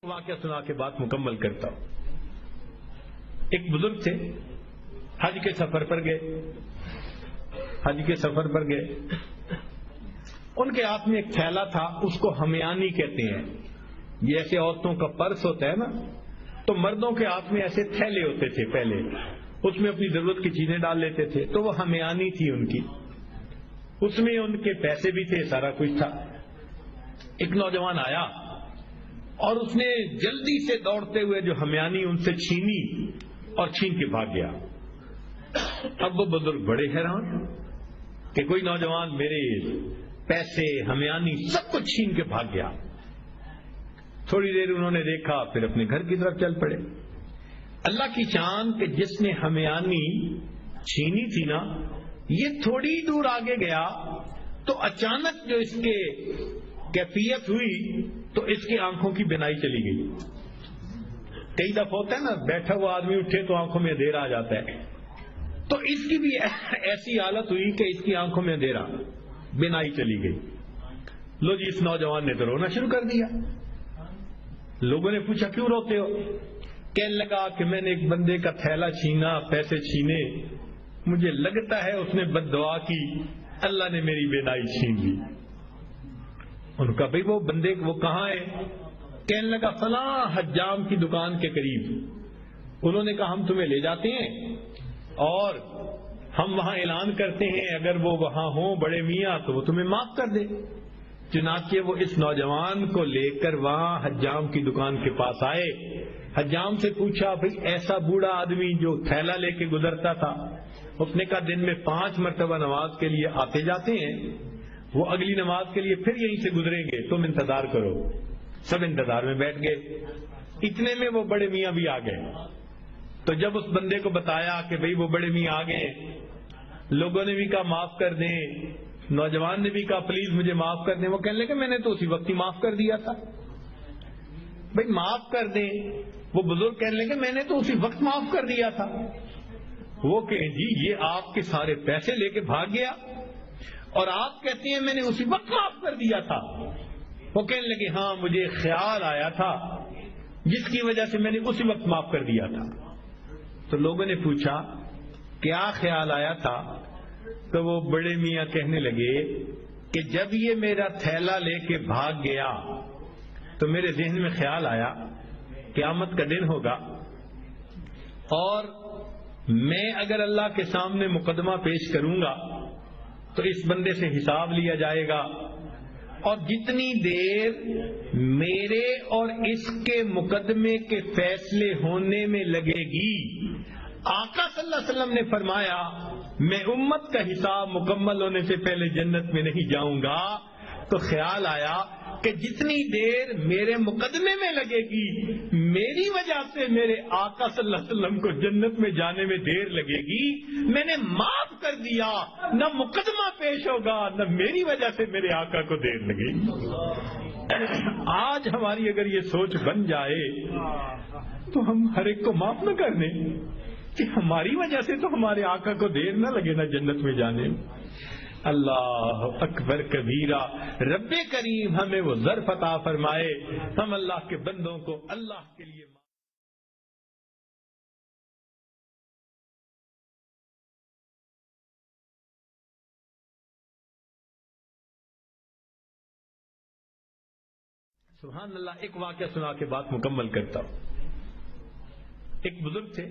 واقعہ سنا کے بات مکمل کرتا ہوں. ایک بزرگ تھے, حج کے سفر پر گئے. ان کے ہاتھ میں ایک تھیلا تھا, اس کو ہمیانی کہتے ہیں. یہ ایسے عورتوں کا پرس ہوتا ہے نا, تو مردوں کے ہاتھ میں ایسے تھیلے ہوتے تھے پہلے, اس میں اپنی ضرورت کی چیزیں ڈال لیتے تھے. تو وہ ہمیانی تھی ان کی, اس میں ان کے پیسے بھی تھے, سارا کچھ تھا. ایک نوجوان آیا اور اس نے جلدی سے دوڑتے ہوئے جو ہمیانی ان سے چھینی اور چھین کے بھاگ گیا. اب وہ بزرگ بڑے حیران کہ کوئی نوجوان میرے پیسے ہمیانی سب کچھ چھین کے بھاگ گیا. تھوڑی دیر انہوں نے دیکھا, پھر اپنے گھر کی طرف چل پڑے. اللہ کی شان کہ جس نے ہمیانی چھینی تھی نا, یہ تھوڑی دور آگے گیا تو اچانک جو اس کے کیفیت ہوئی تو اس کی آنکھوں کی بینائی چلی گئی. کئی دفعہ ہوتا ہے نا, بیٹھا ہوا آدمی اٹھے تو آنکھوں میں اندھیرا آ جاتا ہے, تو اس کی بھی ایسی حالت ہوئی کہ اس کی آنکھوں میں اندھیرا, بینائی چلی گئی. لو جی, اس نوجوان نے تو رونا شروع کر دیا. لوگوں نے پوچھا کیوں روتے ہو؟ کہنے لگا کہ میں نے ایک بندے کا تھیلا چھینا, پیسے چھینے, مجھے لگتا ہے اس نے بد دعا کی, اللہ نے میری بینائی چھین لی. ان کا بھئی وہ بندے وہ کہاں ہے؟ کہنے لگا فلاں حجام کی دکان کے قریب. انہوں نے کہا ہم تمہیں لے جاتے ہیں اور ہم وہاں اعلان کرتے ہیں, اگر وہ وہاں ہوں بڑے میاں تو وہ تمہیں معاف کر دے. چنانچہ وہ اس نوجوان کو لے کر وہاں حجام کی دکان کے پاس آئے. حجام سے پوچھا بھئی ایسا بوڑھا آدمی جو تھیلا لے کے گزرتا تھا, اس نے کہا دن میں 5 مرتبہ نماز کے لیے آتے جاتے ہیں, وہ اگلی نماز کے لیے پھر یہیں سے گزریں گے, تم انتظار کرو. سب انتظار میں بیٹھ گئے. اتنے میں وہ بڑے میاں بھی آ گئے. تو جب اس بندے کو بتایا کہ بھئی وہ بڑے میاں آ گئے, لوگوں نے بھی کہا معاف کر دیں, نوجوان نے بھی کہا پلیز مجھے معاف کر دیں. وہ کہنے لگے میں نے تو اسی وقت ہی معاف کر دیا تھا. بھئی معاف کر دیں. وہ بزرگ کہنے لگے میں نے تو اسی وقت معاف کر دیا تھا. وہ کہیں جی یہ آپ کے سارے پیسے لے کے بھاگ گیا اور آپ کہتے ہیں میں نے اسی وقت معاف کر دیا تھا. وہ کہنے لگے ہاں مجھے خیال آیا تھا جس کی وجہ سے میں نے اسی وقت معاف کر دیا تھا. تو لوگوں نے پوچھا کیا خیال آیا تھا؟ تو وہ بڑے میاں کہنے لگے کہ جب یہ میرا تھیلا لے کے بھاگ گیا تو میرے ذہن میں خیال آیا قیامت کا دن ہوگا اور میں اگر اللہ کے سامنے مقدمہ پیش کروں گا تو اس بندے سے حساب لیا جائے گا, اور جتنی دیر میرے اور اس کے مقدمے کے فیصلے ہونے میں لگے گی, آقا صلی اللہ علیہ وسلم نے فرمایا میں امت کا حساب مکمل ہونے سے پہلے جنت میں نہیں جاؤں گا. تو خیال آیا کہ جتنی دیر میرے مقدمے میں لگے گی, میری وجہ سے میرے آقا صلی اللہ علیہ وسلم کو جنت میں جانے میں دیر لگے گی, میں نے معاف کر دیا, نہ مقدمہ پیش ہوگا نہ میری وجہ سے میرے آقا کو دیر لگے گی. آج ہماری اگر یہ سوچ بن جائے تو ہم ہر ایک کو معاف نہ کر دیں کہ ہماری وجہ سے تو ہمارے آقا کو دیر نہ لگے نا جنت میں جانے. اللہ اکبر کبیرہ. رب کریم ہمیں وہ ظرف عطا فرمائے, ہم اللہ کے بندوں کو اللہ کے لیے. سبحان اللہ. ایک واقعہ سنا کے بات مکمل کرتا ہوں. ایک بزرگ تھے,